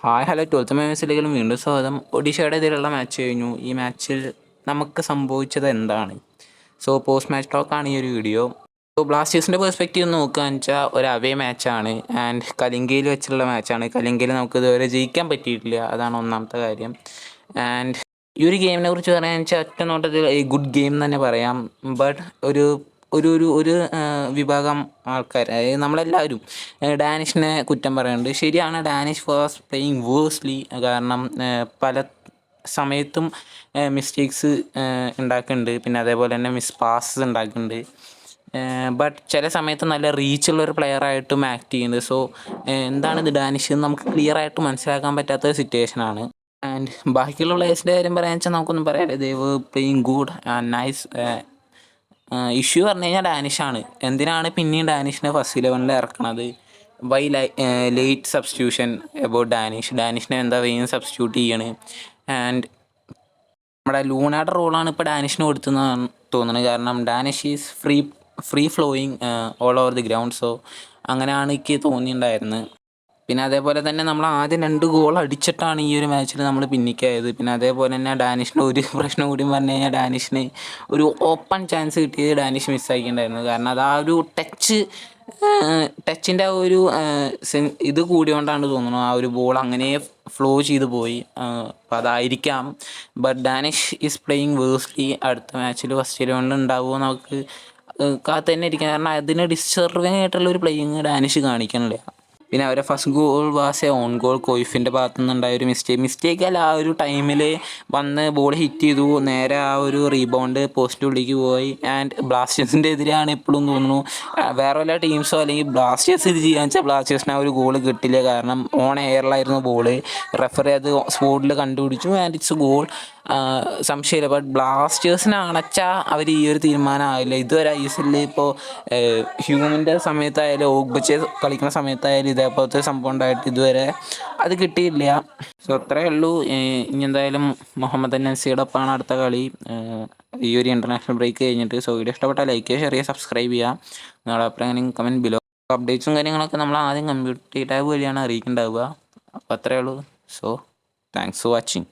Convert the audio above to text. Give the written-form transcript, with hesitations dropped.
Hi hello 12th മാച്ചിലേക്കും വീണ്ടും സ്വാഗതം. ഒഡീഷയുടെ എതിരെയുള്ള മാച്ച് കഴിഞ്ഞു. ഈ മാച്ചിൽ നമുക്ക് സംഭവിച്ചത് എന്താണ്? പോസ്റ്റ് മാച്ച് ടോക്കാണ് ഈ ഒരു വീഡിയോ. ബ്ലാസ്റ്റേഴ്സിൻ്റെ പെർസ്പെക്റ്റീവ് നോക്കുകയെന്ന് വെച്ചാൽ ഒരു അവേ മാച്ചാണ് ആൻഡ് കലിംഗയിൽ വെച്ചുള്ള മാച്ചാണ്. കലിംഗയിൽ നമുക്ക് ഇതുവരെ ജയിക്കാൻ പറ്റിയിട്ടില്ല, അതാണ് ഒന്നാമത്തെ കാര്യം. ആൻഡ് ഈ ഒരു ഗെയിമിനെ കുറിച്ച് പറയുകയെന്ന് വെച്ചാൽ ഒറ്റ നോട്ടത്തിൽ ഈ ഗുഡ് ഗെയിം തന്നെ പറയാം. ബട്ട് ഒരു ഒരു ഒരു ഒരു വിഭാഗം ആൾക്കാർ, അതായത് നമ്മളെല്ലാവരും ഡാനിഷിനെ കുറ്റം പറയുന്നുണ്ട്. ശരിയാണ്, ഡാനിഷ് വാസ് പ്ലേയിങ് വേഴ്സ്ലി. കാരണം പല സമയത്തും മിസ്റ്റേക്സ് ഉണ്ടാക്കുന്നുണ്ട്. പിന്നെ അതേപോലെ തന്നെ മിസ് പാസസ് ഉണ്ടാക്കുന്നുണ്ട്. ബട്ട് ചില സമയത്ത് നല്ല റീച്ചുള്ളൊരു പ്ലെയറായിട്ടും ആക്ട് ചെയ്യുന്നുണ്ട്. എന്താണിത് ഡാനിഷ് എന്ന് നമുക്ക് ക്ലിയർ ആയിട്ട് മനസ്സിലാക്കാൻ പറ്റാത്ത സിറ്റുവേഷനാണ്. ആൻഡ് ബാക്കിയുള്ള പ്ലേയേഴ്സിൻ്റെ കാര്യം പറയാന്ന് വെച്ചാൽ നമുക്കൊന്നും പറയാനില്ല. They were playing good and nice. Issue പറഞ്ഞു കഴിഞ്ഞാൽ ഡാനിഷാണ്. എന്തിനാണ് പിന്നെയും ഡാനിഷിനെ ഫസ്റ്റ് 11 ഇറക്കണത്? വൈ ലേറ്റ് സബ്സ്റ്റിറ്റ്യൂഷൻ അബൌട്ട് ഡാനിഷിനെ എന്താ വേഗം സബ്സ്റ്റിറ്റ്യൂട്ട് ചെയ്യണ്? ആൻഡ് നമ്മുടെ ലൂണയുടെ റോളാണ് ഇപ്പോൾ ഡാനിഷിന് കൊടുത്തതെന്നാണ് തോന്നുന്നത്. കാരണം Danish is free flowing all over the ground. അങ്ങനെയാണ് എനിക്ക് തോന്നിയിട്ടുണ്ടായിരുന്നത്. പിന്നെ അതേപോലെ തന്നെ നമ്മൾ ആദ്യം 2 ഗോൾ അടിച്ചിട്ടാണ് ഈ ഒരു മാച്ചിൽ നമ്മൾ പിന്നിക്കായത്. പിന്നെ അതേപോലെ തന്നെ ഡാനിഷിന് ഒരു പ്രശ്നം കൂടി പറഞ്ഞു കഴിഞ്ഞാൽ ഡാനിഷിന് ഒരു ഓപ്പൺ ചാൻസ് കിട്ടിയത് ഡാനിഷ് മിസ്സാക്കിയിട്ടുണ്ടായിരുന്നു. കാരണം അത് ആ ഒരു ടച്ചിൻ്റെ ആ ഒരു ഇത് കൂടിയോണ്ടാണ് തോന്നുന്നു ആ ഒരു ബോൾ അങ്ങനെ ഫ്ലോ ചെയ്ത് പോയി. അപ്പോൾ അതായിരിക്കാം. But Danish is playing worsely. അടുത്ത മാച്ചിൽ ഫസ്റ്റ് 11 ഉണ്ടാവുമോ നമുക്ക് കാത്ത് തന്നെ ഇരിക്കാം. കാരണം അതിന് ഡിസർവിങ് ആയിട്ടുള്ള ഒരു പ്ലേയിങ് ഡാനിഷ് കാണിക്കണില്ല. പിന്നെ അവരെ first goal was own goal. കോയിഫിൻ്റെ ഭാഗത്തു നിന്നുണ്ടായ ഒരു മിസ്റ്റേക്ക് അല്ല, ആ ഒരു ടൈമിൽ വന്ന് ബോൾ ഹിറ്റ് ചെയ്തു, നേരെ ആ ഒരു റീബൗണ്ട് പോസ്റ്റിൻ്റെ ഉള്ളിലേക്ക് പോയി. ആൻഡ് ബ്ലാസ്റ്റേഴ്സിൻ്റെ എതിരെയാണ് എപ്പോഴും തോന്നുന്നു. വേറെ വല്ല ടീംസോ അല്ലെങ്കിൽ ബ്ലാസ്റ്റേഴ്സ് ഇത് ചെയ്യാന്ന് വെച്ചാൽ ബ്ലാസ്റ്റേഴ്സിന് ആ ഒരു ഗോൾ കിട്ടില്ല. കാരണം ഓൺ എയറിലായിരുന്നു ബോള്. റെഫറി അത് സ്പോട്ടിൽ കണ്ടുപിടിച്ചു ആൻഡ് ഇറ്റ്സ് ഗോൾ. സംശയമില്ല. ബട്ട് ബ്ലാസ്റ്റേഴ്സിനെ അണച്ചാൽ അവർ ഈ ഒരു തീരുമാനമായില്ല ഇതുവരെ. ഐഎസ്എല്ലിൽ ഇപ്പോൾ ഹ്യൂമിൻ്റെ സമയത്തായാലും ഓഗ്ബച്ചെ കളിക്കുന്ന സമയത്തായാലും ഇതേപോലത്തെ സംഭവം ഉണ്ടായിട്ട് ഇതുവരെ അത് കിട്ടിയില്ല. അത്രയേ ഉള്ളൂ. ഇനി എന്തായാലും മുഹമ്മദ് നസിയുടെ ഒപ്പമാണ് അടുത്ത കളി ഈ ഒരു ഇൻ്റർനാഷണൽ ബ്രേക്ക് കഴിഞ്ഞിട്ട്. വീഡിയോ ഇഷ്ടപ്പെട്ടാൽ ലൈക്ക് ചെയ്യുക, ഷെയർ ചെയ്യുക, സബ്സ്ക്രൈബ് ചെയ്യുക. നിങ്ങളുടെ അഭിപ്രായം കമൻറ്റ് ബിലോ. അപ്ഡേറ്റ്സും കാര്യങ്ങളൊക്കെ നമ്മൾ ആദ്യം കമ്മ്യൂണിറ്റി ടാബ് വഴിയാണ് അറിയിക്കുന്നുണ്ടാവുക. അപ്പോൾ അത്രയേ ഉള്ളൂ. Thanks for watching.